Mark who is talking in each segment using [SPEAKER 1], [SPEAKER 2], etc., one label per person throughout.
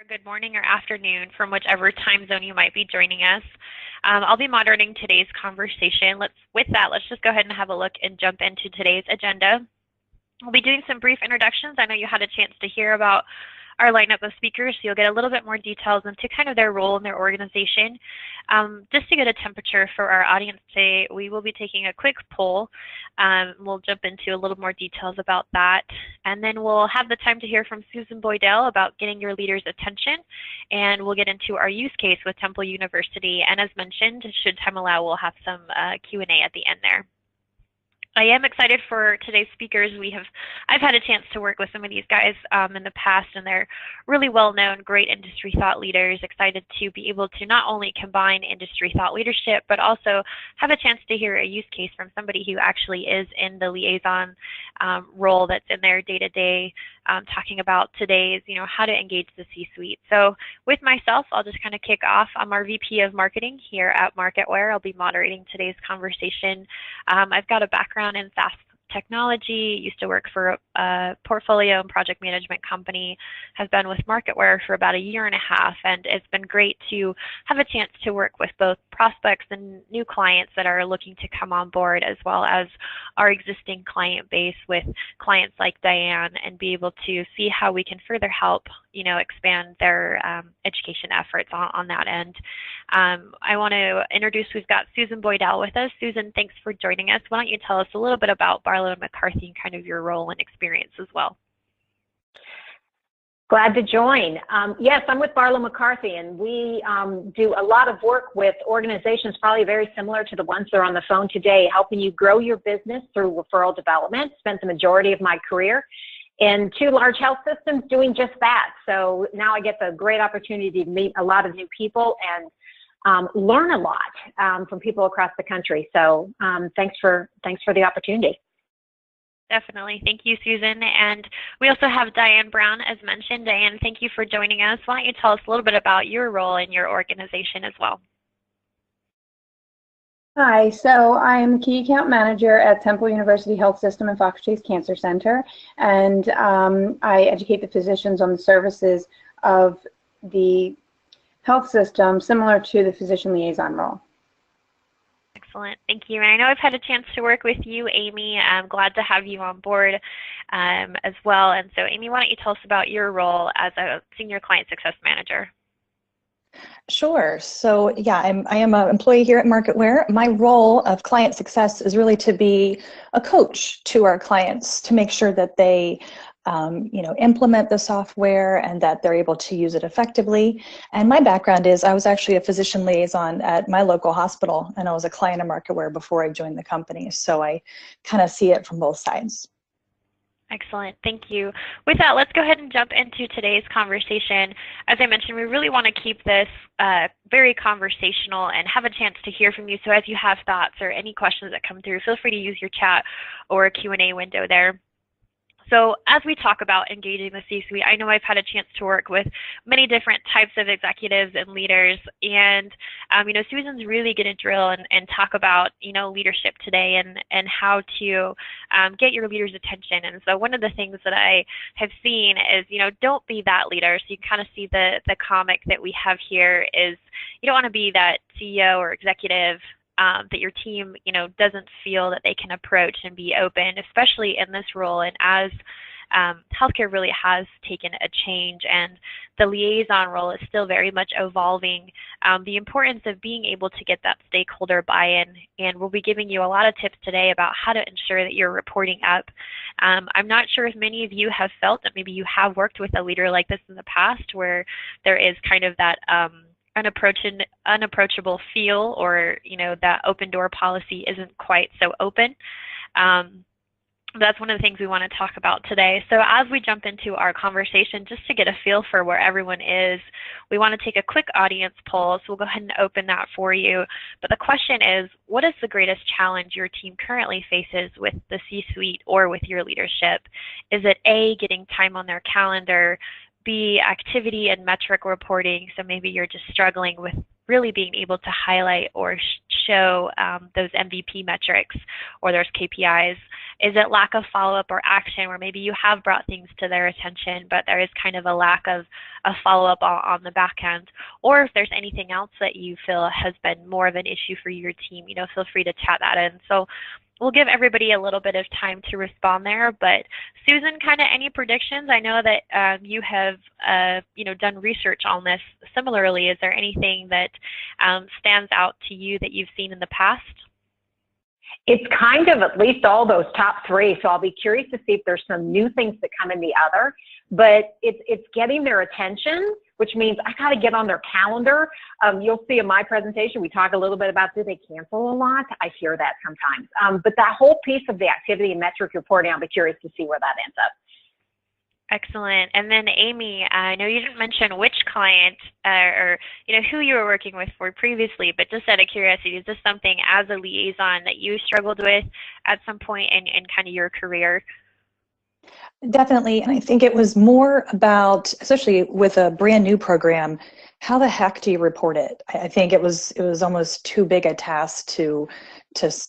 [SPEAKER 1] good morning or afternoon from whichever time zone you might be joining us. I'll be moderating today's conversation. With that, let's just go ahead and have a look and jump into today's agenda. We'll be doing some brief introductions. I know you had a chance to hear about our lineup of speakers, so you'll get a little bit more details into kind of their role in their organization. Just to get a temperature for our audience today, we will be taking a quick poll. We'll jump into a little more details about that. And then we'll have the time to hear from Susan Boydell about getting your leaders' attention. And we'll get into our use case with Temple University. And as mentioned, should time allow, we'll have some Q&A at the end there. I am excited for today's speakers. I've had a chance to work with some of these guys in the past, and they're really well-known, great industry thought leaders, excited to be able to not only combine industry thought leadership, but also have a chance to hear a use case from somebody who actually is in the liaison role that's in their day-to-day, talking about today's, how to engage the C-suite. So with myself, I'll just kind of kick off. I'm our VP of Marketing here at MarketWare. I'll be moderating today's conversation. I've got a background in SaaS technology, used to work for a portfolio and project management company, has been with MarketWare for about a year and a half, and it's been great to have a chance to work with both prospects and new clients that are looking to come on board, as well as our existing client base with clients like Diane, and be able to see how we can further help expand their education efforts on that end. I want to introduce, we've got Susan Boydell with us. Susan, thanks for joining us. Why don't you tell us a little bit about Barlow & McCarthy and kind of your role and experience as well?
[SPEAKER 2] Glad to join. Yes, I'm with Barlow & McCarthy, and we do a lot of work with organizations probably very similar to the ones that are on the phone today, helping you grow your business through referral development. Spent the majority of my career in 2 large health systems doing just that. So now I get the great opportunity to meet a lot of new people and learn a lot from people across the country. So thanks for the opportunity.
[SPEAKER 1] Definitely. Thank you, Susan. And we also have Diane Brown, as mentioned. Diane, thank you for joining us. Why don't you tell us a little bit about your role in your organization as well?
[SPEAKER 3] Hi, so I'm Key Account Manager at Temple University Health System and Fox Chase Cancer Center, and I educate the physicians on the services of the health system, similar to the physician liaison role.
[SPEAKER 1] Excellent. Thank you. And I know I've had a chance to work with you, Amy. I'm glad to have you on board as well. And so, Amy, why don't you tell us about your role as a Senior Client Success Manager?
[SPEAKER 4] Sure. So yeah, I am an employee here at MarketWare. My role of client success is really to be a coach to our clients to make sure that they implement the software and that they're able to use it effectively. And my background is I was actually a physician liaison at my local hospital, and I was a client of MarketWare before I joined the company. So I kind of see it from both sides.
[SPEAKER 1] Excellent. Thank you. With that, let's go ahead and jump into today's conversation. As I mentioned, we really want to keep this very conversational and have a chance to hear from you. So as you have thoughts or any questions that come through, feel free to use your chat or Q&A window there. So as we talk about engaging the C-suite, I know I've had a chance to work with many different types of executives and leaders, and Susan's really going to drill and talk about leadership today and how to get your leaders' attention. And so one of the things that I have seen is don't be that leader. So you can kind of see the comic that we have here is you don't want to be that CEO or executive that your team, doesn't feel that they can approach and be open, especially in this role. And as healthcare really has taken a change and the liaison role is still very much evolving, the importance of being able to get that stakeholder buy-in. And we'll be giving you a lot of tips today about how to ensure that you're reporting up. I'm not sure if many of you have felt that maybe you have worked with a leader like this in the past, where there is kind of that unapproachable feel, or that open door policy isn't quite so open. That's one of the things we want to talk about today. So as we jump into our conversation, just to get a feel for where everyone is, we want to take a quick audience poll. So we'll go ahead and open that for you. But the question is, what is the greatest challenge your team currently faces with the C-suite or with your leadership? Is it A, getting time on their calendar, B, activity and metric reporting, so maybe you're just struggling with really being able to highlight or show those MVP metrics or those KPIs? Is it lack of follow-up or action, where maybe you have brought things to their attention, but there is kind of a lack of a follow-up on the back end? Or if there's anything else that you feel has been more of an issue for your team, feel free to chat that in. So we'll give everybody a little bit of time to respond there. But Susan, kind of any predictions? I know that you have done research on this similarly. Is there anything that stands out to you that you've seen in the past?
[SPEAKER 2] It's kind of at least all those top three. So I'll be curious to see if there's some new things that come in the other. But it's getting their attention, which means I got to get on their calendar. You'll see in my presentation, we talk a little bit about, do they cancel a lot? I hear that sometimes. But that whole piece of the activity and metric reporting, I'll be curious to see where that ends up.
[SPEAKER 1] Excellent. And then Amy, I know you didn't mention which client or who you were working with for previously, but just out of curiosity, is this something as a liaison that you struggled with at some point in kind of your career?
[SPEAKER 4] Definitely, and I think it was more about, especially with a brand new program, how the heck do you report it? I think it was almost too big a task to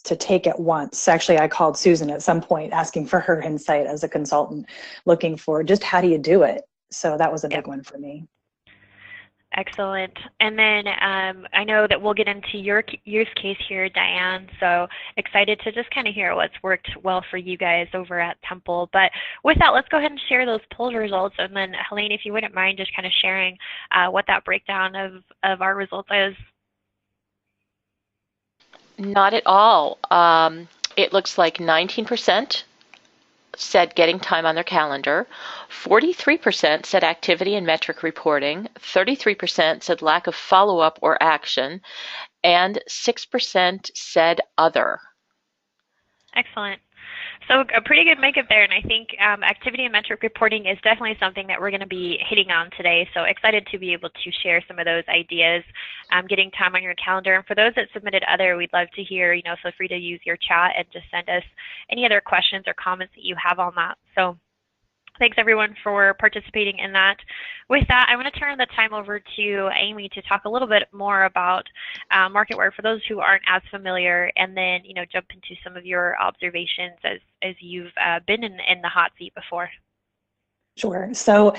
[SPEAKER 4] take at once. Actually, I called Susan at some point asking for her insight as a consultant, looking for just how do you do it? So that was a big one for me.
[SPEAKER 1] Excellent. And then I know that we'll get into your use case here, Diane, so excited to just kind of hear what's worked well for you guys over at Temple. But with that, let's go ahead and share those poll results. And then Helene, if you wouldn't mind just kind of sharing what that breakdown of our results is.
[SPEAKER 5] Not at all. It looks like 19% said getting time on their calendar, 43% said activity and metric reporting, 33% said lack of follow-up or action, and 6% said other.
[SPEAKER 1] Excellent. So a pretty good makeup there, and I think activity and metric reporting is definitely something that we're going to be hitting on today. So excited to be able to share some of those ideas, getting time on your calendar. And for those that submitted other, we'd love to hear, feel free to use your chat and just send us any other questions or comments that you have on that. So thanks everyone for participating in that. With that, I want to turn the time over to Amy to talk a little bit more about MarketWare for those who aren't as familiar, and then jump into some of your observations as you've been in the hot seat before.
[SPEAKER 4] Sure. So,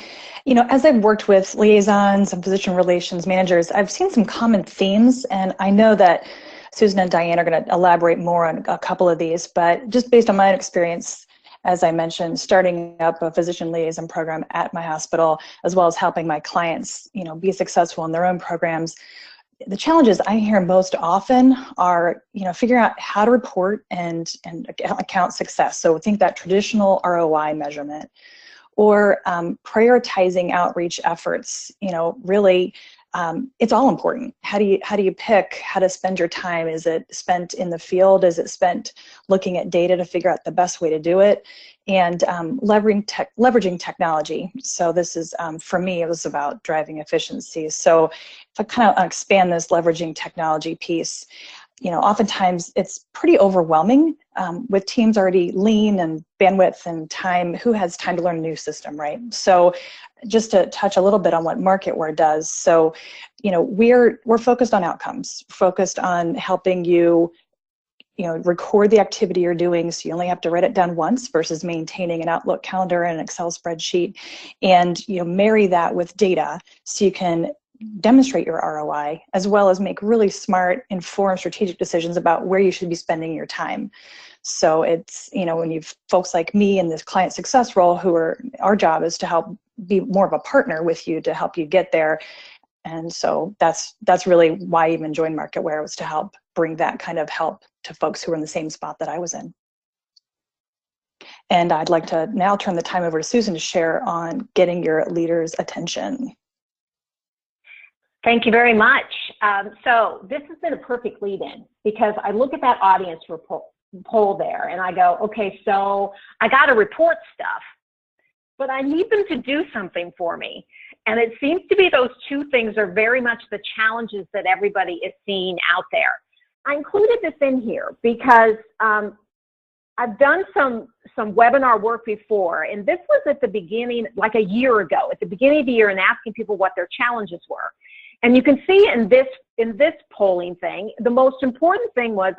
[SPEAKER 4] as I've worked with liaisons and physician relations managers, I've seen some common themes, and I know that Susan and Diane are going to elaborate more on a couple of these, but just based on my own experience, as I mentioned, starting up a physician liaison program at my hospital, as well as helping my clients, be successful in their own programs. The challenges I hear most often are, figuring out how to report and account success. So think that traditional ROI measurement, or prioritizing outreach efforts. Really, it's all important. How do you pick how to spend your time? Is it spent in the field? Is it spent looking at data to figure out the best way to do it? And leveraging technology. So this is, for me, it was about driving efficiency. So if I kind of expand this leveraging technology piece, oftentimes it's pretty overwhelming with teams already lean and bandwidth and time. Who has time to learn a new system, right? So just to touch a little bit on what MarketWare does. So, we're focused on outcomes, focused on helping you, record the activity you're doing, so you only have to write it down once versus maintaining an Outlook calendar and an Excel spreadsheet, and marry that with data so you can demonstrate your ROI, as well as make really smart, informed, strategic decisions about where you should be spending your time. So it's, when you've folks like me in this client success role, our job is to help be more of a partner with you to help you get there. And so that's really why I even joined MarketWare, was to help bring that kind of help to folks who are in the same spot that I was in. And I'd like to now turn the time over to Susan to share on getting your leaders' attention.
[SPEAKER 2] Thank you very much. So this has been a perfect lead-in, because I look at that audience poll there and I go, okay, so I got to report stuff, but I need them to do something for me. And it seems to be those two things are very much the challenges that everybody is seeing out there. I included this in here because I've done some webinar work before, and this was at the beginning, like a year ago, at the beginning of the year, and asking people what their challenges were. And you can see in this polling thing, the most important thing was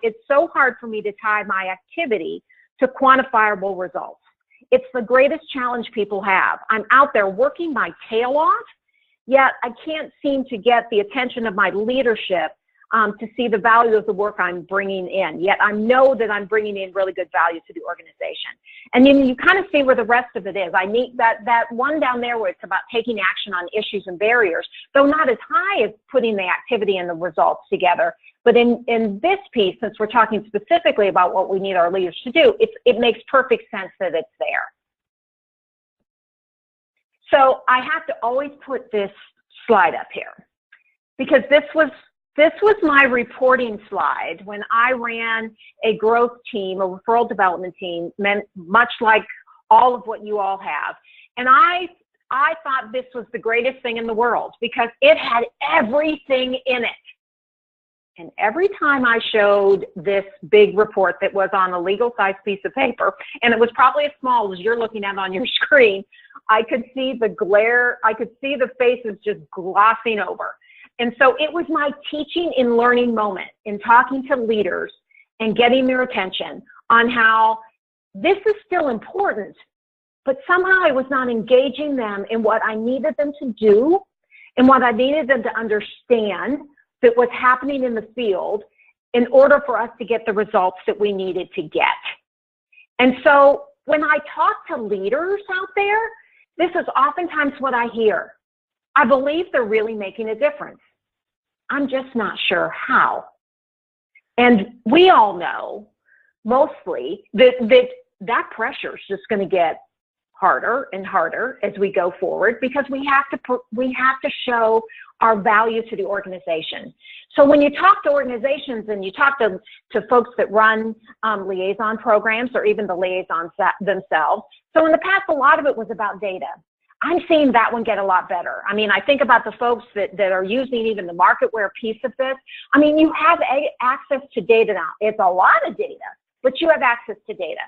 [SPEAKER 2] it's so hard for me to tie my activity to quantifiable results. It's the greatest challenge people have. I'm out there working my tail off, yet I can't seem to get the attention of my leadership to see the value of the work I'm bringing in. Yet I know that I'm bringing in really good value to the organization. And you kind of see where the rest of it is. I need that one down there where it's about taking action on issues and barriers, though not as high as putting the activity and the results together. But in this piece, since we're talking specifically about what we need our leaders to do, it makes perfect sense that it's there. So I have to always put this slide up here because this was my reporting slide when I ran a growth team, a referral development team, much like all of what you all have. And I thought this was the greatest thing in the world because it had everything in it. And every time I showed this big report that was on a legal-sized piece of paper, and it was probably as small as you're looking at on your screen, I could see the glare, I could see the faces just glossing over. And so it was my teaching and learning moment in talking to leaders and getting their attention on how this is still important, but somehow I was not engaging them in what I needed them to do and what I needed them to understand that was happening in the field in order for us to get the results that we needed to get. And so when I talk to leaders out there, this is oftentimes what I hear. I believe they're really making a difference. I'm just not sure how. And we all know mostly that pressure is just going to get harder and harder as we go forward because we have to show our value to the organization. So when you talk to organizations and you talk to folks that run liaison programs or even the liaisons themselves, so in the past a lot of it was about data. I'm seeing that one get a lot better. I mean, I think about the folks that are using even the marketware piece of this. I mean, you have access to data now. It's a lot of data, but you have access to data.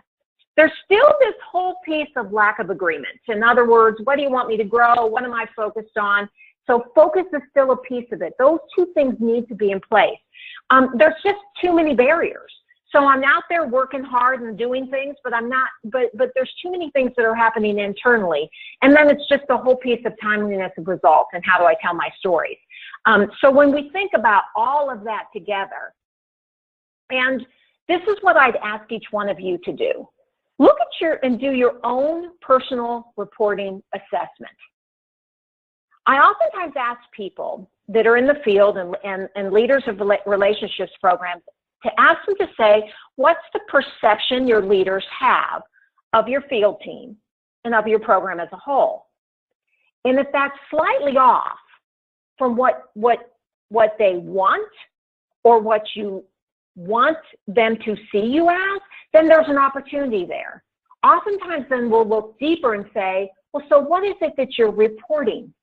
[SPEAKER 2] There's still this whole piece of lack of agreement. In other words, what do you want me to grow? What am I focused on? So focus is still a piece of it. Those two things need to be in place. There's just too many barriers. So I'm out there working hard and doing things, but but there's too many things that are happening internally. And then it's just the whole piece of timeliness of results and how do I tell my stories. So when we think about all of that together, and this is what I'd ask each one of you to do. Look at and do your own personal reporting assessment. I oftentimes ask people that are in the field and leaders of relationships programs to ask them to say, what's the perception your leaders have of your field team and of your program as a whole? And if that's slightly off from what they want or what you want them to see you as, then there's an opportunity there. Oftentimes then we'll look deeper and say, well, so what is it that you're reporting?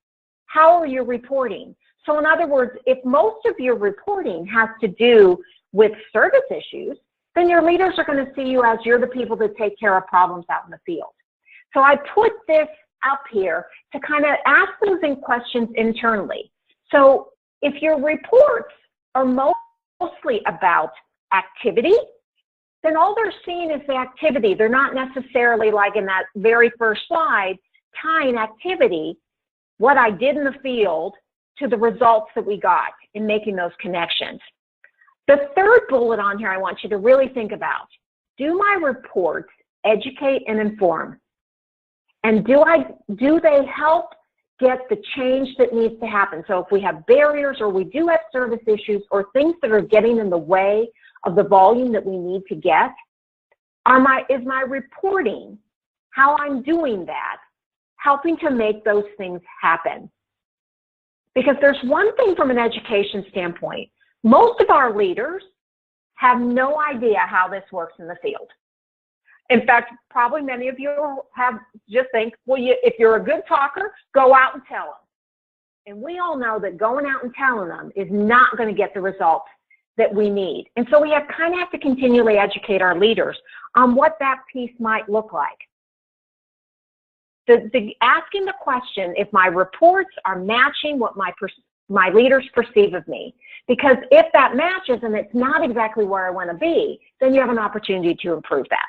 [SPEAKER 2] How are you reporting? So in other words, if most of your reporting has to do with service issues, then your leaders are going to see you as you're the people that take care of problems out in the field. So I put this up here to kind of ask those questions internally. So if your reports are mostly about activity, then all they're seeing is the activity. They're not necessarily, like in that very first slide, tying activity, what I did in the field, to the results that we got in making those connections. The third bullet on here I want you to really think about. Do my reports educate and inform? And do they help get the change that needs to happen? So if we have barriers or we do have service issues or things that are getting in the way of the volume that we need to get, is my reporting, how I'm doing that, helping to make those things happen? Because there's one thing from an education standpoint. Most of our leaders have no idea how this works in the field. In fact, probably many of you just think, well, if you're a good talker, go out and tell them. And we all know that going out and telling them is not going to get the results that we need. And so we kind of have to continually educate our leaders on what that piece might look like. Asking the question, if my reports are matching what my my leaders perceive of me. Because if that matches and it's not exactly where I want to be, then you have an opportunity to improve that.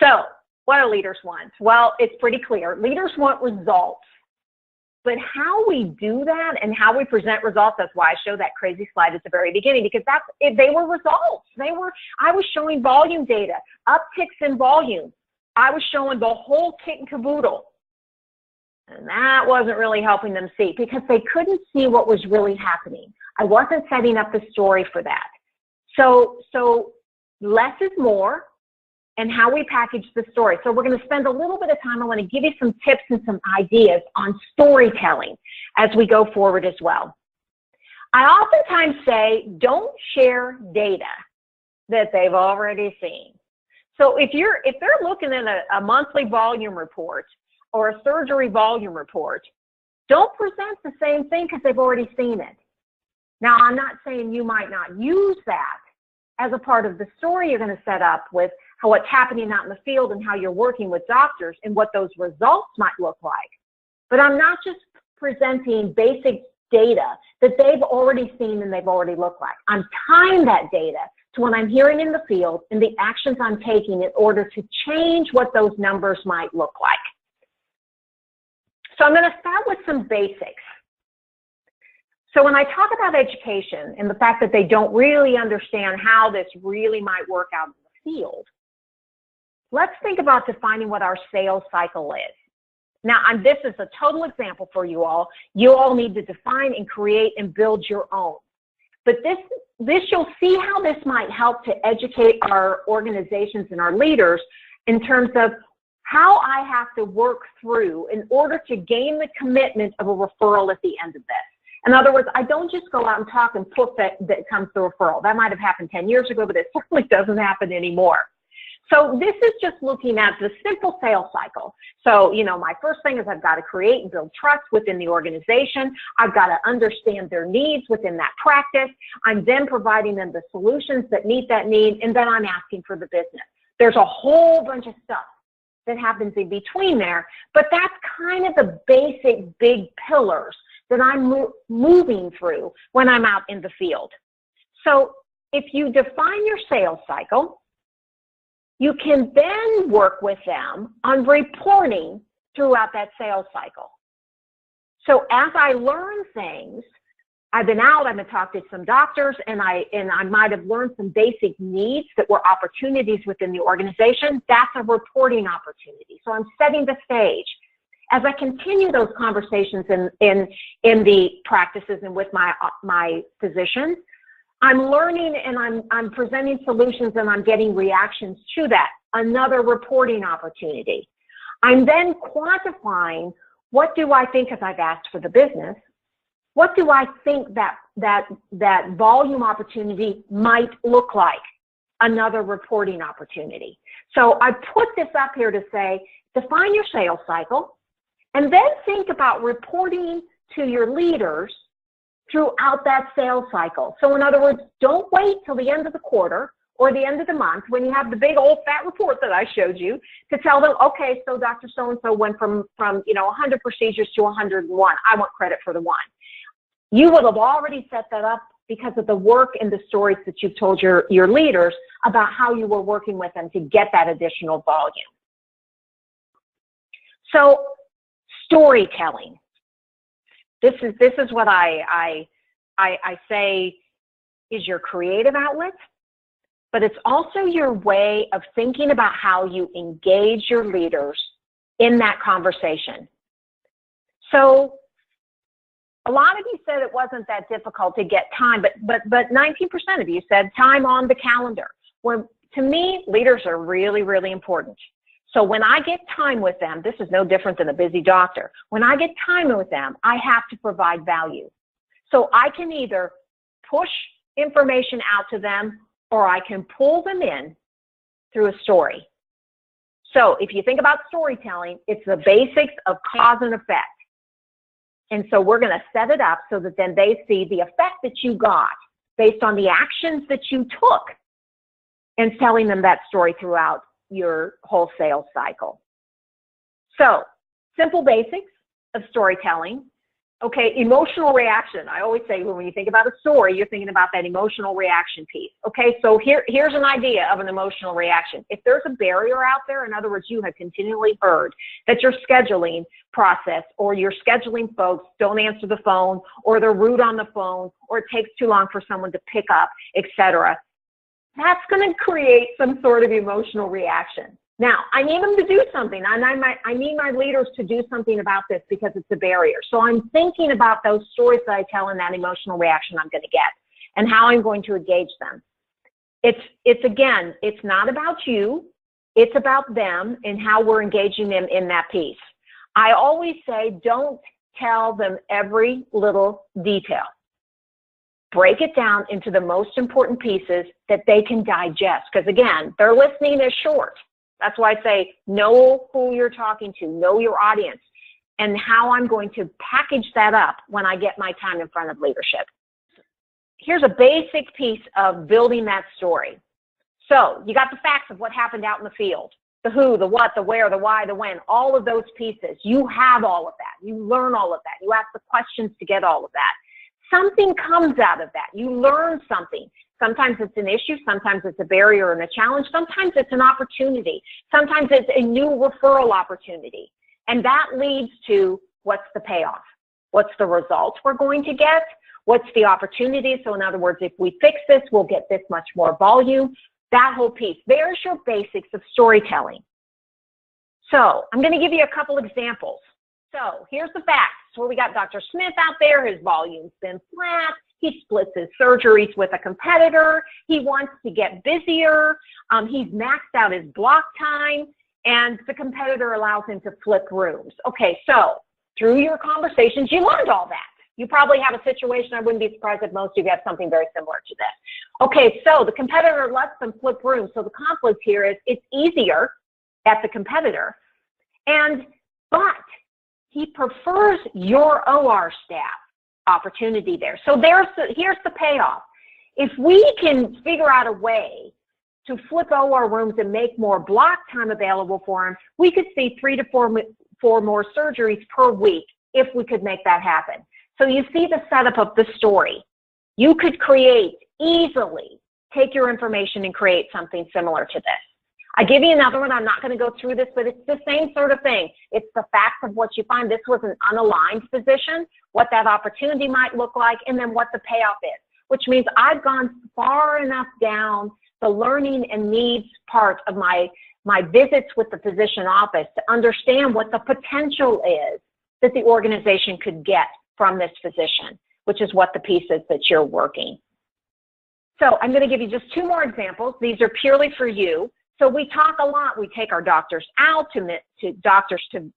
[SPEAKER 2] So what do leaders want? Well, it's pretty clear. Leaders want results. But how we do that and how we present results, that's why I showed that crazy slide at the very beginning, because they were results. I was showing volume data, upticks in volume. I was showing the whole kit and caboodle. And that wasn't really helping them see, because they couldn't see what was really happening. I wasn't setting up the story for that. So less is more, and how we package the story. So we're going to spend a little bit of time. I want to give you some tips and some ideas on storytelling as we go forward as well. I oftentimes say, don't share data that they've already seen. So if they're looking at a monthly volume report or a surgery volume report, don't present the same thing because they've already seen it. Now, I'm not saying you might not use that as a part of the story you're going to set up with what's happening out in the field and how you're working with doctors and what those results might look like. But I'm not just presenting basic data that they've already seen and they've already looked like. I'm tying that data to what I'm hearing in the field and the actions I'm taking in order to change what those numbers might look like. So I'm going to start with some basics. So when I talk about education and the fact that they don't really understand how this really might work out in the field, let's think about defining what our sales cycle is. Now, this is a total example for you all. You all need to define and create and build your own. But this you'll see how this might help to educate our organizations and our leaders in terms of how I have to work through in order to gain the commitment of a referral at the end of this. In other words, I don't just go out and talk and poof, that comes the referral. That might have happened 10 years ago, but it certainly doesn't happen anymore. So this is just looking at the simple sales cycle. So, my first thing is I've got to create and build trust within the organization. I've got to understand their needs within that practice. I'm then providing them the solutions that meet that need, and then I'm asking for the business. There's a whole bunch of stuff that happens in between there, but that's kind of the basic big pillars that I'm moving through when I'm out in the field. So if you define your sales cycle, you can then work with them on reporting throughout that sales cycle. So as I learn things, I've been talking to some doctors, and I might have learned some basic needs that were opportunities within the organization. That's a reporting opportunity. So I'm setting the stage. As I continue those conversations in the practices and with my physicians, I'm learning and I'm presenting solutions and I'm getting reactions to that. Another reporting opportunity. I'm then quantifying what do I think, as I've asked for the business, what do I think that volume opportunity might look like? Another reporting opportunity. So I put this up here to say, define your sales cycle, and then think about reporting to your leaders throughout that sales cycle. So in other words, don't wait till the end of the quarter or the end of the month when you have the big old fat report that I showed you to tell them, okay, so Dr. So-and-so went from 100 procedures to 101. I want credit for the one. You would have already set that up because of the work and the stories that you've told your leaders about how you were working with them to get that additional volume. So storytelling. This is what I say is your creative outlet, but it's also your way of thinking about how you engage your leaders in that conversation. So a lot of you said it wasn't that difficult to get time, but 19% of you said time on the calendar. Well, to me, leaders are really, really important. So when I get time with them, this is no different than a busy doctor. When I get time with them, I have to provide value. So I can either push information out to them or I can pull them in through a story. So if you think about storytelling, it's the basics of cause and effect. And so we're going to set it up so that then they see the effect that you got based on the actions that you took and telling them that story throughout your whole sales cycle. So simple basics of storytelling. Okay, emotional reaction. I always say when you think about a story, you're thinking about that emotional reaction piece. Okay, so here's an idea of an emotional reaction. If there's a barrier out there, in other words, you have continually heard that your scheduling process or your scheduling folks don't answer the phone, or they're rude on the phone, or it takes too long for someone to pick up, etc., that's going to create some sort of emotional reaction. Now, I need them to do something, and I need my leaders to do something about this because it's a barrier. So I'm thinking about those stories that I tell and that emotional reaction I'm going to get and how I'm going to engage them. It's again, it's not about you. It's about them and how we're engaging them in that piece. I always say, don't tell them every little detail. Break it down into the most important pieces that they can digest. Because again, their listening is short. That's why I say, know who you're talking to, know your audience, and how I'm going to package that up when I get my time in front of leadership. Here's a basic piece of building that story. So you got the facts of what happened out in the field, the who, the what, the where, the why, the when, all of those pieces. You have all of that. You learn all of that. You ask the questions to get all of that. Something comes out of that. You learn something. Sometimes it's an issue, sometimes it's a barrier and a challenge, sometimes it's an opportunity, sometimes it's a new referral opportunity. And that leads to what's the payoff? What's the results we're going to get? What's the opportunity? So in other words, if we fix this, we'll get this much more volume. That whole piece. There's your basics of storytelling. So I'm going to give you a couple examples. So here's the facts. So we got Dr. Smith out there. His volume's been flat. He splits his surgeries with a competitor. He wants to get busier. He's maxed out his block time, and the competitor allows him to flip rooms. Okay, so through your conversations, you learned all that. You probably have a situation, I wouldn't be surprised if most of you have something very similar to this. Okay, so the competitor lets them flip rooms. So the conflict here is it's easier at the competitor, but he prefers your OR staff opportunity there. So here's the payoff. If we can figure out a way to flip OR rooms and make more block time available for them, we could see 3 to 4 more surgeries per week if we could make that happen. So you see the setup of the story. You could easily take your information and create something similar to this. I give you another one. I'm not going to go through this, but it's the same sort of thing. It's the facts of what you find. This was an unaligned position, what that opportunity might look like, and then what the payoff is, which means I've gone far enough down the learning and needs part of my visits with the physician office to understand what the potential is that the organization could get from this physician, which is what the piece is that you're working. So I'm going to give you just 2 more examples. These are purely for you. So we talk a lot. We take our doctors out to doctors to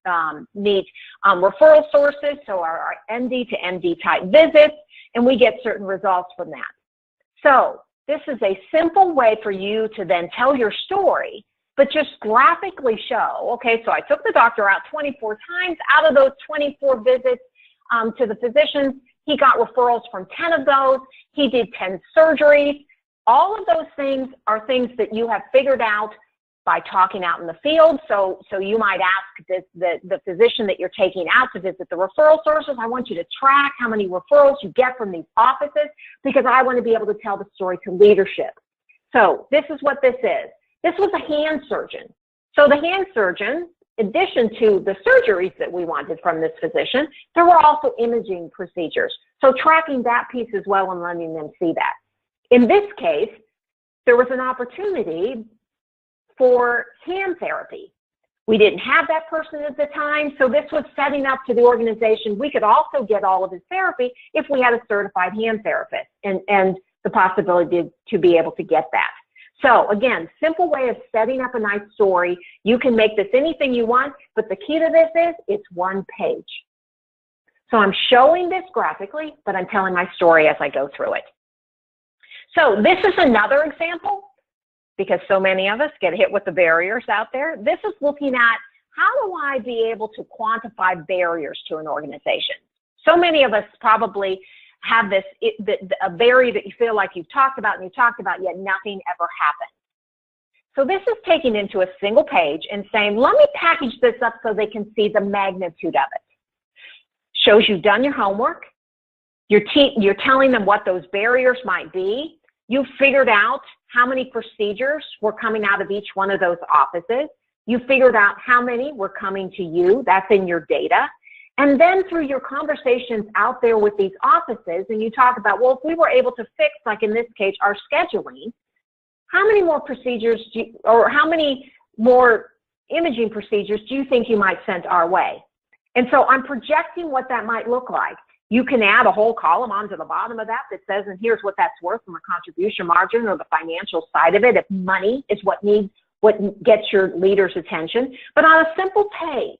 [SPEAKER 2] meet referral sources, so our MD to MD type visits, and we get certain results from that. So this is a simple way for you to then tell your story, but just graphically show, okay, so I took the doctor out 24 times. Out of those 24 visits to the physicians, he got referrals from 10 of those. He did 10 surgeries. All of those things are things that you have figured out by talking out in the field. So you might ask the physician that you're taking out to visit the referral sources, I want you to track how many referrals you get from these offices because I want to be able to tell the story to leadership. So this is what this is. This was a hand surgeon. So the hand surgeon, in addition to the surgeries that we wanted from this physician, there were also imaging procedures. So tracking that piece as well and letting them see that. In this case, there was an opportunity for hand therapy. We didn't have that person at the time, so this was setting up to the organization. We could also get all of his therapy if we had a certified hand therapist and the possibility to be able to get that. So again, simple way of setting up a nice story. You can make this anything you want, but the key to this is it's 1 page. So I'm showing this graphically, but I'm telling my story as I go through it. So this is another example because so many of us get hit with the barriers out there. This is looking at how do I be able to quantify barriers to an organization? So many of us probably have this, a barrier that you feel like you've talked about and you've talked about, yet nothing ever happened. So this is taking into a single page and saying, let me package this up so they can see the magnitude of it. shows you've done your homework. You're telling them what those barriers might be. You've figured out how many procedures were coming out of each one of those offices. You figured out how many were coming to you. That's in your data. And then through your conversations out there with these offices, and you talk about, well, if we were able to fix, like in this case, our scheduling, how many more procedures or how many more imaging procedures do you think you might send our way? And so I'm projecting what that might look like. You can add a whole column onto the bottom of that says, and here's what that's worth from a contribution margin or the financial side of it, if money is what gets your leader's attention. But on a simple page,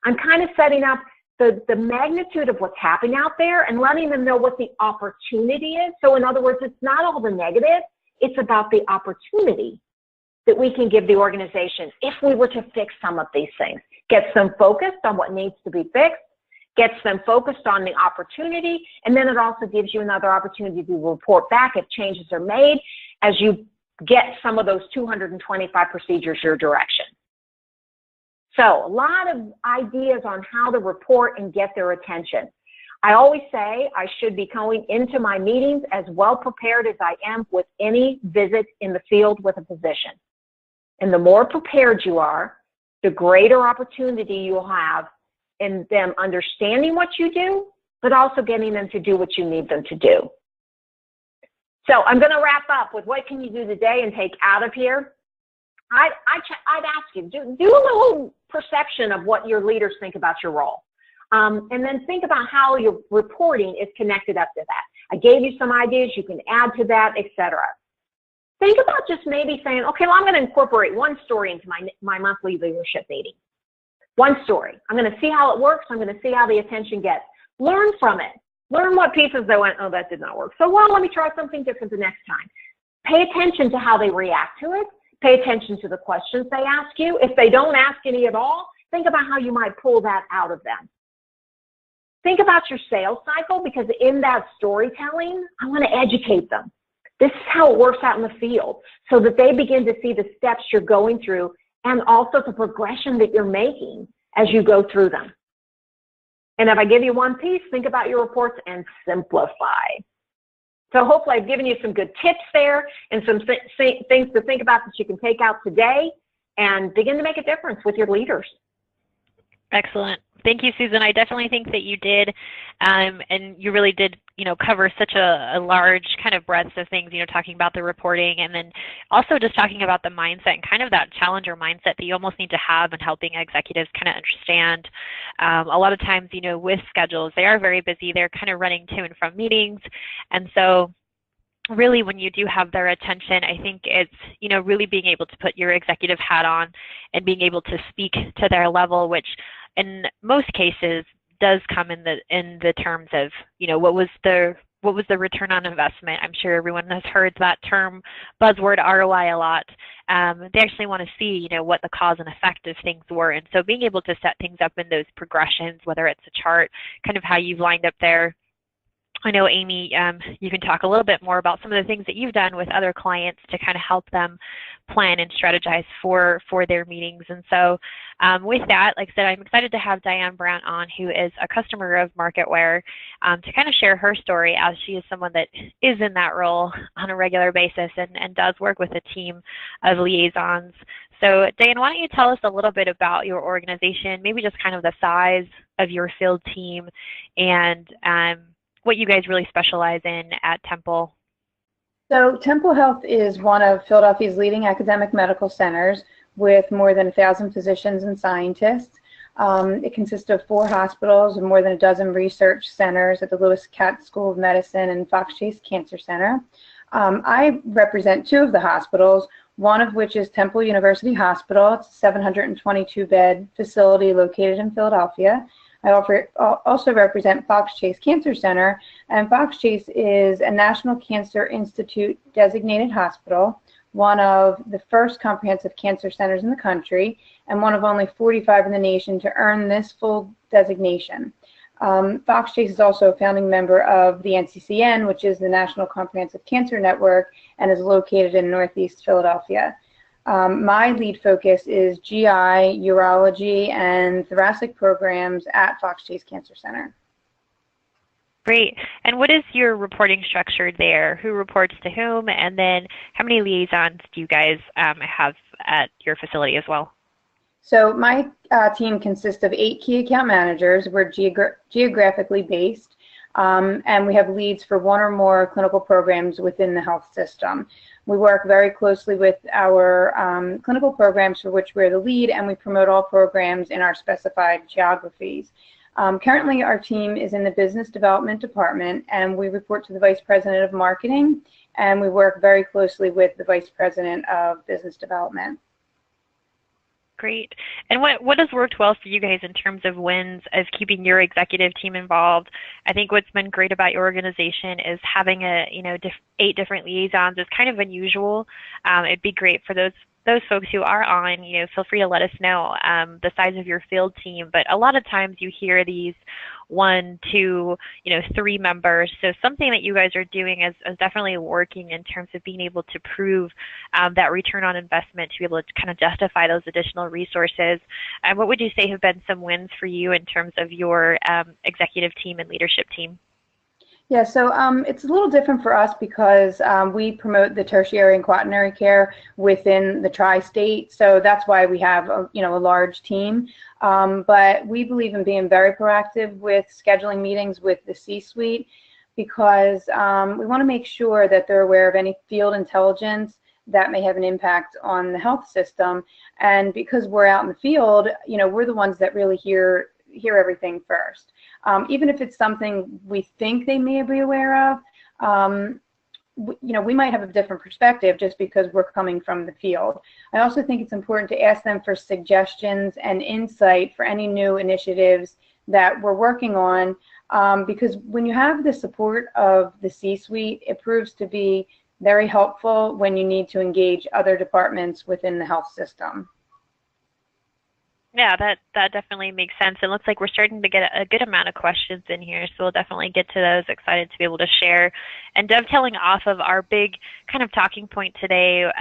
[SPEAKER 2] I'm kind of setting up the magnitude of what's happening out there and letting them know what the opportunity is. So in other words, it's not all the negative, it's about the opportunity that we can give the organization if we were to fix some of these things. Gets them focused on what needs to be fixed, gets them focused on the opportunity, and then it also gives you another opportunity to report back if changes are made as you get some of those 225 procedures your direction. So a lot of ideas on how to report and get their attention. I always say I should be going into my meetings as well prepared as I am with any visit in the field with a physician. And the more prepared you are, the greater opportunity you'll have in them understanding what you do, but also getting them to do what you need them to do. So I'm going to wrap up with what can you do today and take out of here. I'd ask you, do a little perception of what your leaders think about your role. And then think about how your reporting is connected up to that. I gave you some ideas, you can add to that, etc. Think about just maybe saying, okay, well, I'm going to incorporate one story into my monthly leadership meeting. One story. I'm going to see how it works. I'm going to see how the attention gets. Learn from it. Learn what pieces they went, oh, that did not work. So, well, let me try something different the next time. Pay attention to how they react to it. Pay attention to the questions they ask you. If they don't ask any at all, think about how you might pull that out of them. Think about your sales cycle, because in that storytelling, I want to educate them. This is how it works out in the field, so that they begin to see the steps you're going through and also the progression that you're making as you go through them. And if I give you one piece, think about your reports and simplify. So hopefully I've given you some good tips there and some things to think about that you can take out today and begin to make a difference with your leaders.
[SPEAKER 1] Excellent. Thank you, Susan. I definitely think that you did, and you really did, cover such a large kind of breadth of things, talking about the reporting and then also just talking about the mindset and kind of that challenger mindset that you almost need to have in helping executives kind of understand. A lot of times, with schedules, they are very busy. They're kind of running to and from meetings. And so really, when you do have their attention, I think it's, really being able to put your executive hat on and being able to speak to their level, which in most cases does come in the terms of, what was the return on investment. I'm sure everyone has heard that term buzzword ROI a lot. They actually want to see, what the cause and effect of things were. And so being able to set things up in those progressions, whether it's a chart, kind of how you've lined up there. I know, Amy, you can talk a little bit more about some of the things that you've done with other clients to kind of help them plan and strategize for their meetings. And so with that, like I said, I'm excited to have Diane Brandt on, who is a customer of Marketware, to kind of share her story, as she is someone that is in that role on a regular basis and does work with a team of liaisons. So Diane, why don't you tell us a little bit about your organization, maybe just kind of the size of your field team and what you guys really specialize in at Temple.
[SPEAKER 3] So Temple Health is one of Philadelphia's leading academic medical centers with more than 1,000 physicians and scientists. It consists of 4 hospitals and more than a dozen research centers at the Lewis Katz School of Medicine and Fox Chase Cancer Center. I represent 2 of the hospitals, one of which is Temple University Hospital. It's a 722-bed facility located in Philadelphia. I also represent Fox Chase Cancer Center, and Fox Chase is a National Cancer Institute designated hospital, one of the first comprehensive cancer centers in the country, and one of only 45 in the nation to earn this full designation. Fox Chase is also a founding member of the NCCN, which is the National Comprehensive Cancer Network, and is located in Northeast Philadelphia. My lead focus is GI, urology, and thoracic programs at Fox Chase Cancer Center.
[SPEAKER 1] Great. And what is your reporting structure there? Who reports to whom? And then how many liaisons do you guys have at your facility as well?
[SPEAKER 3] So my team consists of 8 key account managers. We're geographically based, and we have leads for 1 or more clinical programs within the health system. We work very closely with our clinical programs for which we're the lead, and we promote all programs in our specified geographies. Currently, our team is in the business development department, and we report to the vice president of marketing, and we work very closely with the vice president of business development.
[SPEAKER 1] Great. And what has worked well for you guys in terms of wins of keeping your executive team involved? I think what's been great about your organization is having 8 different liaisons is kind of unusual. It'd be great for those folks who are on, feel free to let us know the size of your field team. But a lot of times you hear these 1, 2, 3 members. So something that you guys are doing is definitely working in terms of being able to prove that return on investment, to be able to kind of justify those additional resources. And what would you say have been some wins for you in terms of your executive team and leadership team?
[SPEAKER 3] Yeah, so it's a little different for us because we promote the tertiary and quaternary care within the tri-state, so that's why we have a large team. But we believe in being very proactive with scheduling meetings with the C-suite because we want to make sure that they're aware of any field intelligence that may have an impact on the health system. And because we're out in the field, we're the ones that really hear everything first. Even if it's something we think they may be aware of, we might have a different perspective just because we're coming from the field. I also think it's important to ask them for suggestions and insight for any new initiatives that we're working on, because when you have the support of the C-suite, it proves to be very helpful when you need to engage other departments within the health system.
[SPEAKER 1] Yeah, that definitely makes sense. It looks like we're starting to get a good amount of questions in here, so we'll definitely get to those. Excited to be able to share. And dovetailing off of our big kind of talking point today,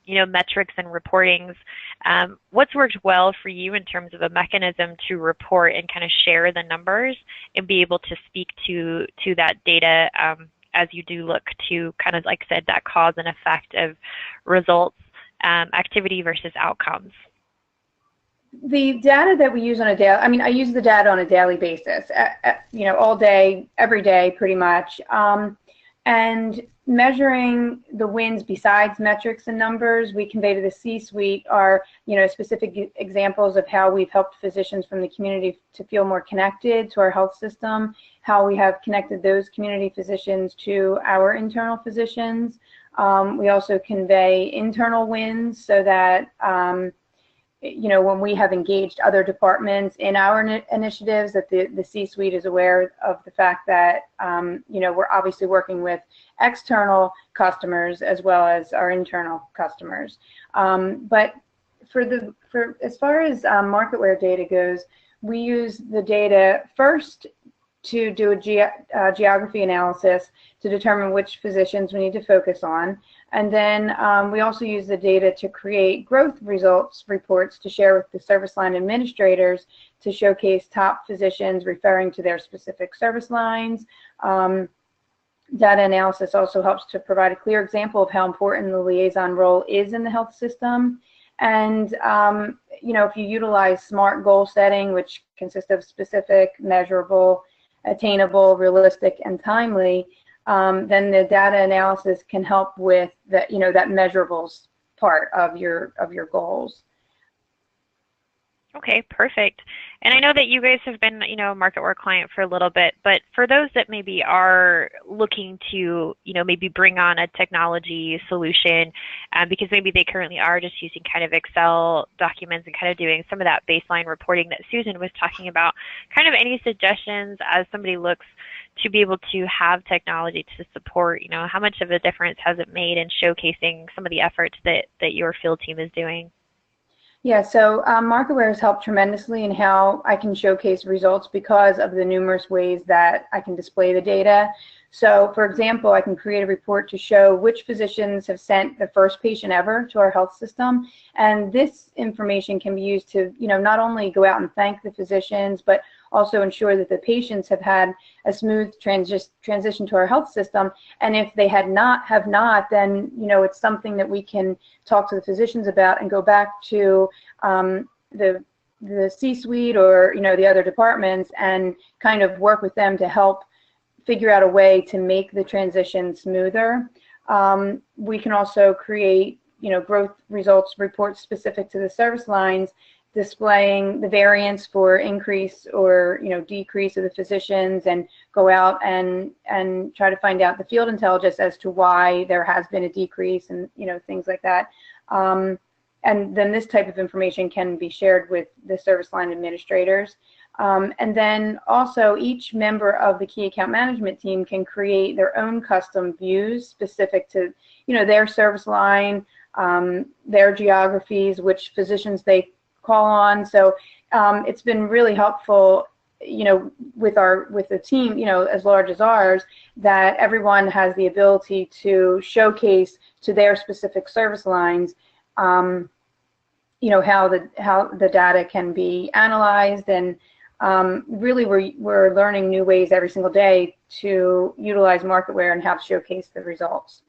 [SPEAKER 1] metrics and reportings, what's worked well for you in terms of a mechanism to report and kind of share the numbers and be able to speak to that data as you do look to kind of, like I said, that cause and effect of results, activity versus outcomes?
[SPEAKER 3] The data that we use on a daily, I use the data on a daily basis, all day, every day, pretty much. And measuring the wins besides metrics and numbers, we convey to the C-suite are, specific examples of how we've helped physicians from the community to feel more connected to our health system, how we have connected those community physicians to our internal physicians. We also convey internal wins so that, when we have engaged other departments in our initiatives, that the C-suite is aware of the fact that, we're obviously working with external customers as well as our internal customers. But as far as MarketWare data goes, we use the data first to do a geography analysis to determine which physicians we need to focus on. And then we also use the data to create growth results reports to share with the service line administrators to showcase top physicians referring to their specific service lines. Data analysis also helps to provide a clear example of how important the liaison role is in the health system. And, if you utilize SMART goal setting, which consists of specific, measurable, attainable, realistic, and timely, then the data analysis can help with that, that measurables part of your goals.
[SPEAKER 1] Okay, perfect. And I know that you guys have been, a MarketWare client for a little bit, but for those that maybe are looking to, maybe bring on a technology solution, because maybe they currently are just using kind of Excel documents and kind of doing some of that baseline reporting that Susan was talking about, kind of any suggestions as somebody looks to be able to have technology to support, how much of a difference has it made in showcasing some of the efforts that your field team is doing?
[SPEAKER 3] Yeah, so MarketWare has helped tremendously in how I can showcase results because of the numerous ways that I can display the data. So, for example, I can create a report to show which physicians have sent the first patient ever to our health system. And this information can be used to, not only go out and thank the physicians, but also ensure that the patients have had a smooth transition to our health system. And if they have not, then it's something that we can talk to the physicians about and go back to the C-suite or the other departments and kind of work with them to help figure out a way to make the transition smoother. We can also create growth results reports specific to the service lines, displaying the variance for increase or decrease of the physicians, and go out and try to find out the field intelligence as to why there has been a decrease, and things like that. And then this type of information can be shared with the service line administrators. And then also each member of the key account management team can create their own custom views specific to their service line, their geographies, which physicians they call on. So it's been really helpful, with the team, as large as ours, that everyone has the ability to showcase to their specific service lines, how the data can be analyzed, and really we're learning new ways every single day to utilize MarketWare and how to showcase the results.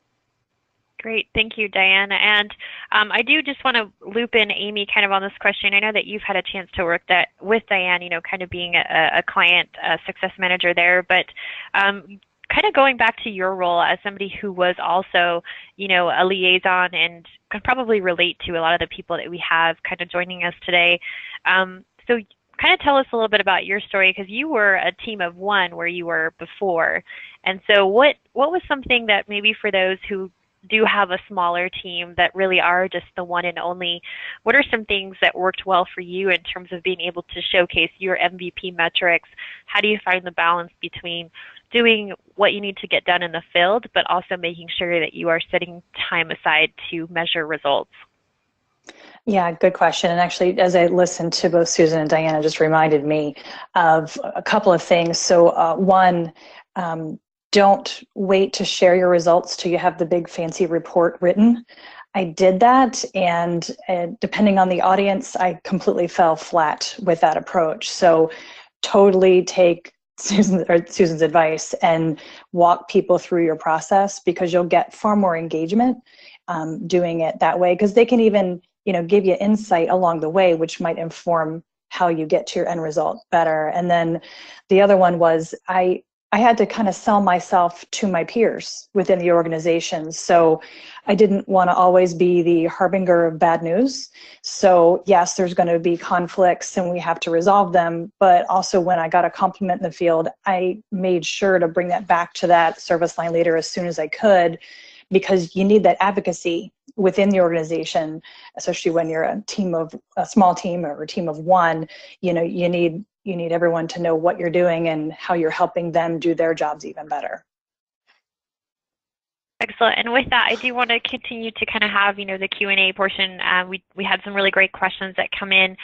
[SPEAKER 1] Great, thank you, Diana. And I do just want to loop in Amy kind of on this question. I know that you've had a chance to work with Diane, kind of being a client success manager there, but kind of going back to your role as somebody who was also, a liaison and can probably relate to a lot of the people that we have kind of joining us today. So kind of tell us a little bit about your story, because you were a team of one where you were before. And so what was something that maybe for those who do have a smaller team that really are just the one and only, what are some things that worked well for you in terms of being able to showcase your MVP metrics? How do you find the balance between doing what you need to get done in the field, but also making sure that you are setting time aside to measure results?
[SPEAKER 4] Yeah, good question. And actually, as I listened to both Susan and Diana, just reminded me of a couple of things. So one, don't wait to share your results till you have the big fancy report written. I did that, and depending on the audience, I completely fell flat with that approach. So totally take Susan's advice and walk people through your process, because you'll get far more engagement doing it that way, because they can even give you insight along the way, which might inform how you get to your end result better. And then the other one was I had to kind of sell myself to my peers within the organization. So I didn't want to always be the harbinger of bad news. So yes, there's going to be conflicts and we have to resolve them. But also when I got a compliment in the field, I made sure to bring that back to that service line leader as soon as I could, because you need that advocacy within the organization, especially when you're a small team or a team of one. You need everyone to know what you're doing and how you're helping them do their jobs even better.
[SPEAKER 1] Excellent. And with that, I do want to continue to kind of have, the Q&A portion. We had some really great questions that come in.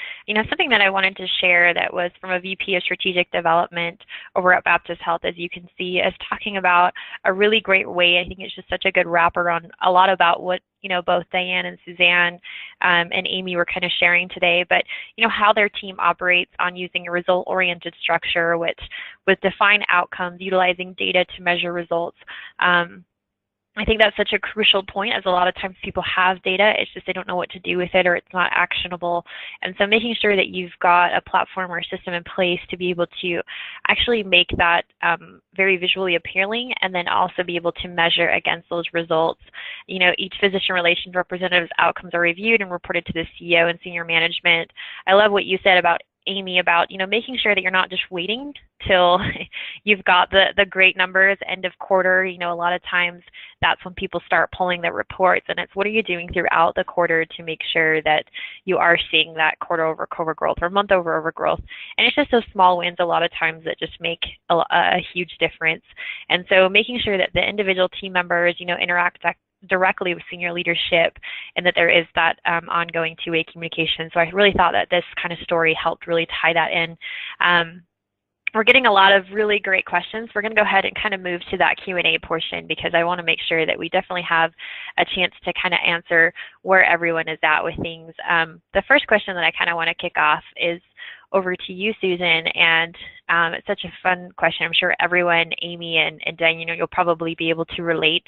[SPEAKER 1] Something that I wanted to share that was from a VP of Strategic Development over at Baptist Health, as you can see, is talking about a really great way. I think it's just such a good wrapper on a lot about what, both Diane and Suzanne and Amy were kind of sharing today, but, how their team operates on using a result-oriented structure, which with defined outcomes, utilizing data to measure results. I think that's such a crucial point, as a lot of times people have data, it's just they don't know what to do with it, or it's not actionable. And so making sure that you've got a platform or a system in place to be able to actually make that very visually appealing, and then also be able to measure against those results. Each physician relations representative's outcomes are reviewed and reported to the CEO and senior management. I love what you said about Amy about, making sure that you're not just waiting till you've got the great numbers end of quarter. A lot of times that's when people start pulling the reports, and it's what are you doing throughout the quarter to make sure that you are seeing that quarter over quarter growth or month over growth. And it's just those small wins a lot of times that just make a huge difference. And so making sure that the individual team members, interact directly with senior leadership, and that there is that ongoing two-way communication. So I really thought that this kind of story helped really tie that in. We're getting a lot of really great questions. We're going to go ahead and kind of move to that Q&A portion, because I want to make sure that we definitely have a chance to kind of answer where everyone is at with things. The first question that I kind of want to kick off is, over to you, Susan. And it's such a fun question. I'm sure everyone, Amy and Dan, you'll probably be able to relate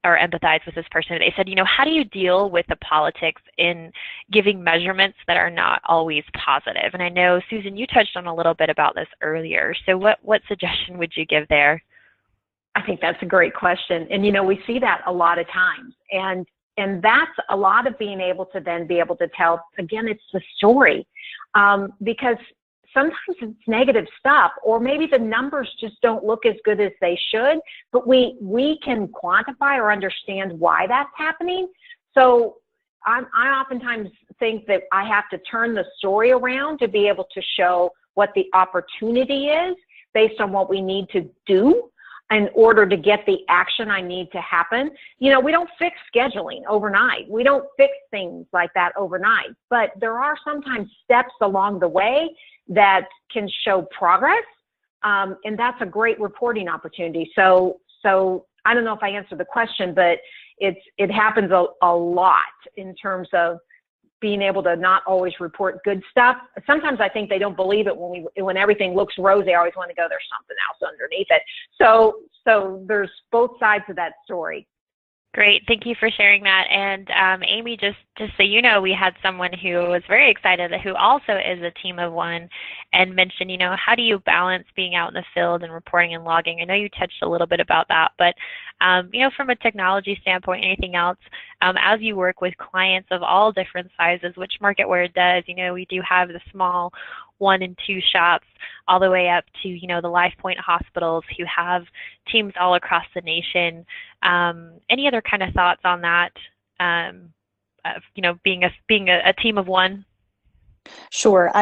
[SPEAKER 1] or empathize with this person. They said, how do you deal with the politics in giving measurements that are not always positive? And I know, Susan, you touched on a little bit about this earlier. So what suggestion would you give there?
[SPEAKER 2] I think that's a great question. And, we see that a lot of times. And that's a lot of being able to then be able to tell, again, it's the story. Because sometimes it's negative stuff, or maybe the numbers just don't look as good as they should, but we can quantify or understand why that's happening. So I oftentimes think that I have to turn the story around to be able to show what the opportunity is based on what we need to do in order to get the action I need to happen. We don't fix scheduling overnight. We don't fix things like that overnight, but there are sometimes steps along the way that can show progress. And that's a great reporting opportunity. So I don't know if I answered the question, but it happens a lot in terms of being able to not always report good stuff. Sometimes I think they don't believe it when everything looks rosy. I always want to go, there's something else underneath it. So there's both sides of that story.
[SPEAKER 1] Great. Thank you for sharing that. And Amy, just so you know, we had someone who was very excited, who also is a team of one, and mentioned, how do you balance being out in the field and reporting and logging? I know you touched a little bit about that, but, from a technology standpoint, anything else, as you work with clients of all different sizes, which MarketWare does, we do have the small 1 and 2 shops all the way up to, the LifePoint hospitals who have teams all across the nation. Any other kind of thoughts on that, being a team of one?
[SPEAKER 4] Sure.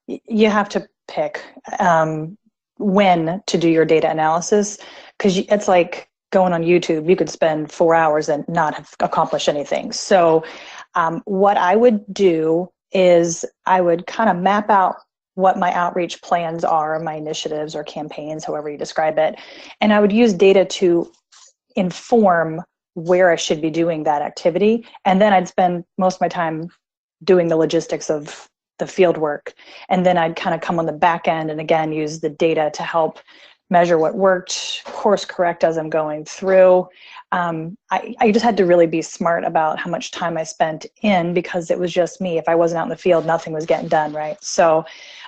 [SPEAKER 4] You have to pick when to do your data analysis, because it's like going on YouTube. You could spend 4 hours and not have accomplished anything. So what I would do is I would kind of map out what my outreach plans are, my initiatives or campaigns, however you describe it. And I would use data to inform where I should be doing that activity. And then I'd spend most of my time doing the logistics of the field work. And then I'd kind of come on the back end and again, use the data to help measure what worked, course correct as I'm going through. I just had to really be smart about how much time I spent in, because it was just me. If I wasn't out in the field, nothing was getting done, right? So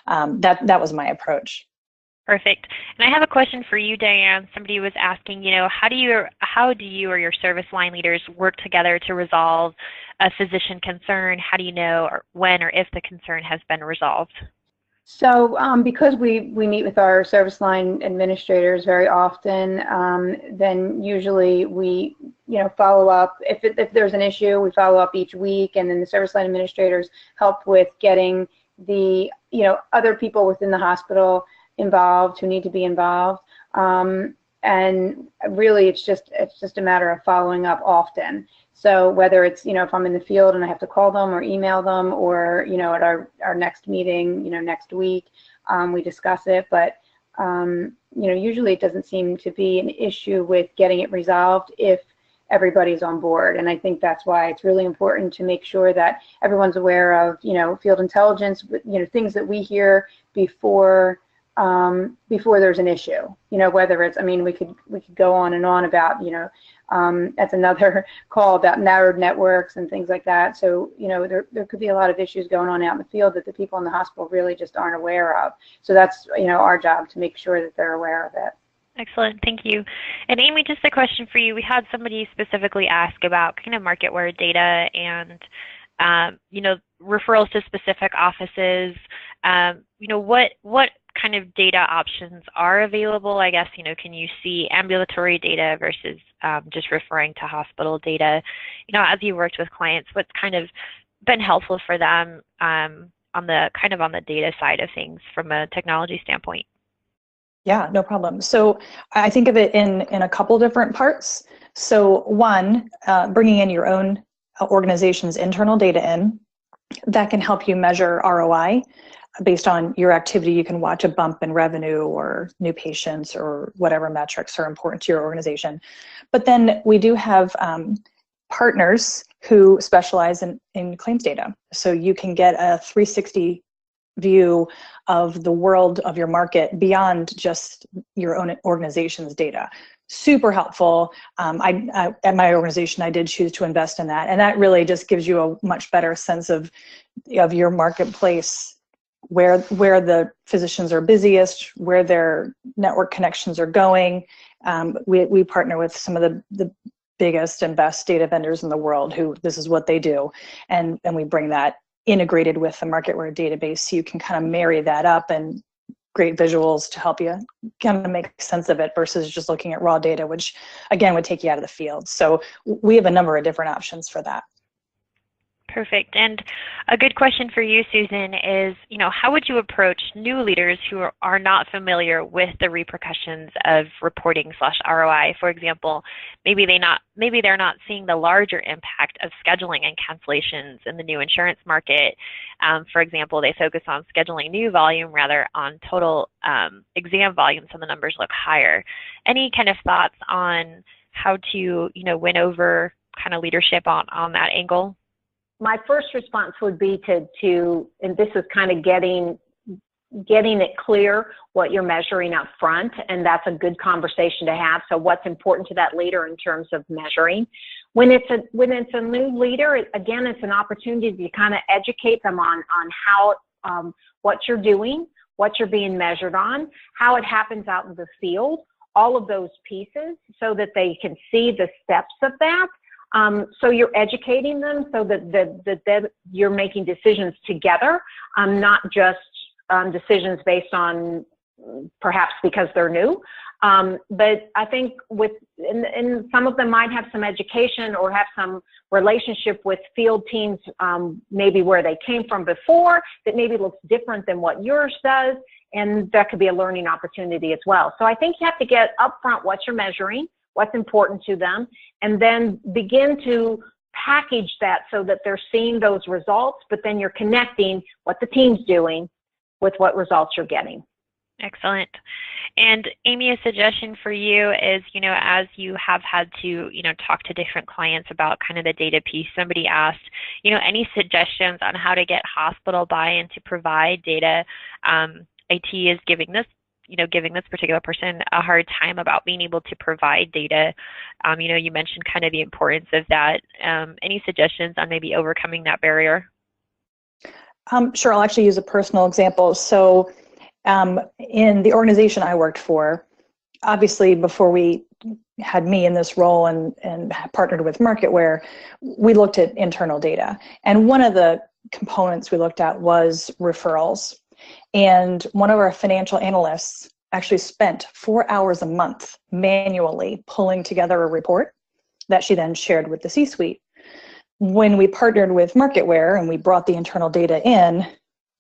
[SPEAKER 4] that was my approach.
[SPEAKER 1] Perfect. And I have a question for you, Diane. Somebody was asking, how do you or your service line leaders work together to resolve a physician concern? How do you know when or if the concern has been resolved?
[SPEAKER 3] So because we meet with our service line administrators very often, then usually we follow up. If there's an issue, we follow up each week, and then the service line administrators help with getting the other people within the hospital involved who need to be involved. And really it's just a matter of following up often. So whether it's, if I'm in the field and I have to call them or email them, or, at our next meeting, next week, we discuss it. But, usually it doesn't seem to be an issue with getting it resolved if everybody's on board. And I think that's why it's really important to make sure that everyone's aware of, field intelligence, things that we hear before there's an issue, whether it's, we could go on and on about, that's another call about narrowed networks and things like that. So, there could be a lot of issues going on out in the field that the people in the hospital really just aren't aware of. So that's, our job to make sure that they're aware of it.
[SPEAKER 1] Excellent. Thank you. And Amy, just a question for you. We had somebody specifically ask about kind of MarketWare data and, referrals to specific offices. What kind of data options are available? I guess, can you see ambulatory data versus just referring to hospital data? As you worked with clients, what's kind of been helpful for them on the data side of things from a technology standpoint?
[SPEAKER 4] Yeah, no problem. So I think of it in a couple different parts. So one, bringing in your own organization's internal data in, that can help you measure ROI. Based on your activity, you can watch a bump in revenue or new patients or whatever metrics are important to your organization. But then we do have partners who specialize in claims data. So you can get a 360 view of the world of your market beyond just your own organization's data. Super helpful. At my organization, I did choose to invest in that, and that really just gives you a much better sense of your marketplace, where the physicians are busiest, where their network connections are going. We partner with some of the biggest and best data vendors in the world who this is what they do, and we bring that integrated with the MarketWare database, so you can kind of marry that up, and great visuals to help you kind of make sense of it versus just looking at raw data, which again would take you out of the field. So we have a number of different options for that.
[SPEAKER 1] Perfect. And a good question for you, Susan, is, how would you approach new leaders who are not familiar with the repercussions of reporting/ROI? For example, maybe they're not seeing the larger impact of scheduling and cancellations in the new insurance market. For example, they focus on scheduling new volume rather on total exam volume, so the numbers look higher. Any kind of thoughts on how to, win over kind of leadership on that angle?
[SPEAKER 2] My first response would be to and this is kind of getting it clear what you're measuring up front, and that's a good conversation to have. So what's important to that leader in terms of measuring. When it's a new leader, again, it's an opportunity to kind of educate them on how what you're doing, what you're being measured on, how it happens out in the field, all of those pieces, so that they can see the steps of that. So you're educating them so that you're making decisions together, not just decisions based on perhaps because they're new. But I think and some of them might have some education or have some relationship with field teams, maybe where they came from before, that maybe looks different than what yours does. And that could be a learning opportunity as well. So I think you have to get upfront what you're measuring, what's important to them, and then begin to package that so that they're seeing those results, but then you're connecting what the team's doing with what results you're getting.
[SPEAKER 1] Excellent. And Amy, a suggestion for you is, as you have had to, talk to different clients about kind of the data piece, somebody asked, any suggestions on how to get hospital buy-in to provide data? IT is giving this particular person a hard time about being able to provide data. You mentioned kind of the importance of that. Any suggestions on maybe overcoming that barrier?
[SPEAKER 4] Sure, I'll actually use a personal example. So in the organization I worked for, obviously before we had me in this role and partnered with MarketWare, we looked at internal data. And one of the components we looked at was referrals. And one of our financial analysts actually spent 4 hours a month manually pulling together a report that she then shared with the C-suite. When we partnered with MarketWare and we brought the internal data in,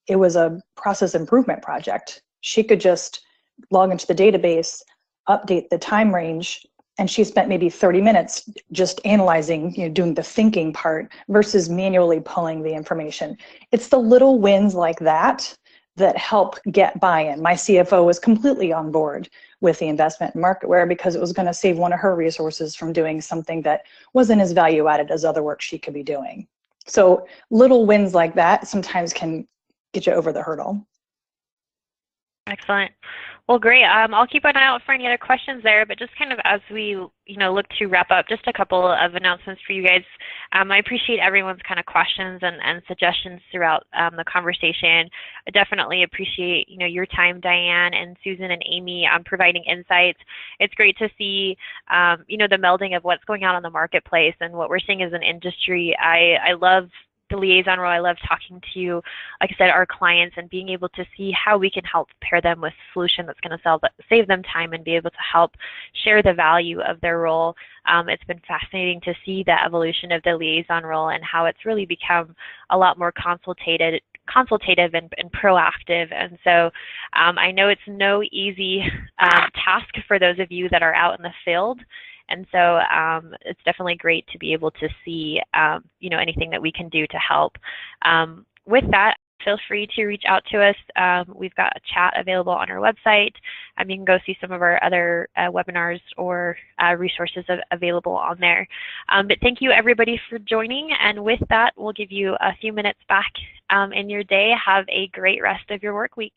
[SPEAKER 4] it was a process improvement project. She could just log into the database, update the time range, and she spent maybe 30 minutes just analyzing, doing the thinking part versus manually pulling the information. It's the little wins like that help get buy-in. My CFO was completely on board with the investment in MarketWare because it was going to save one of her resources from doing something that wasn't as value added as other work she could be doing. So little wins like that sometimes can get you over the hurdle.
[SPEAKER 1] Excellent. Well, great. I'll keep an eye out for any other questions there, but just kind of as we, look to wrap up, just a couple of announcements for you guys. I appreciate everyone's kind of questions and suggestions throughout the conversation. I definitely appreciate, your time, Diane and Susan and Amy, providing insights. It's great to see, the melding of what's going on in the marketplace and what we're seeing as an industry. I love the Liaison role. I love talking to, like I said, our clients and being able to see how we can help pair them with a solution that's going to save them time and be able to help share the value of their role. It's been fascinating to see the evolution of the Liaison role and how it's really become a lot more consultative and proactive. And so I know it's no easy task for those of you that are out in the field. And so it's definitely great to be able to see, anything that we can do to help. With that, feel free to reach out to us. We've got a chat available on our website. You can go see some of our other webinars or resources available on there. But thank you everybody for joining, and with that, we'll give you a few minutes back in your day. Have a great rest of your work week.